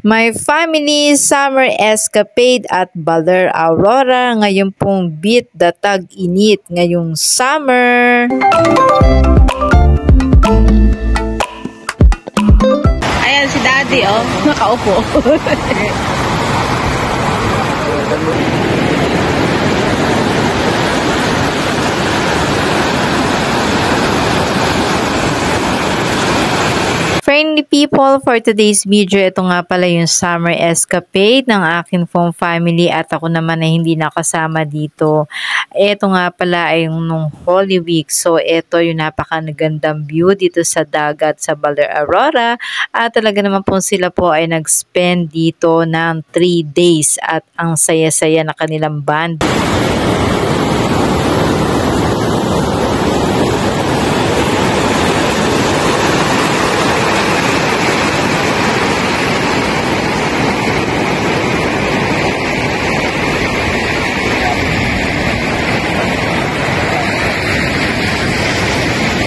My family summer escapade at Baler Aurora ngayon pong beat the tag-init ngayong summer. Ayan si Daddy, oh, nakaupo. Friendly people, for today's video, ito nga pala yung summer escapade ng akin pong family at ako naman ay hindi nakasama dito. Ito nga pala ay nung Holy Week. So ito yung napakagandang view dito sa dagat sa Baler Aurora at talaga naman po sila po ay nag-spend dito ng 3 days at ang saya-saya na kanilang band.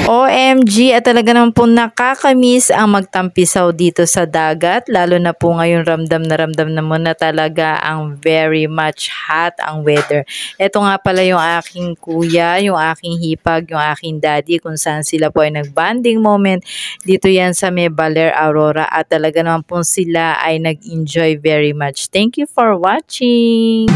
OMG, at talaga naman po nakakamiss ang magtampisaw dito sa dagat, lalo na po ngayon ramdam na muna talaga ang very much hot ang weather. Ito nga pala yung aking kuya, yung aking hipag, yung aking daddy kung saan sila po ay nag-bonding moment. Dito yan sa may Baler Aurora at talaga naman po sila ay nag-enjoy very much. Thank you for watching!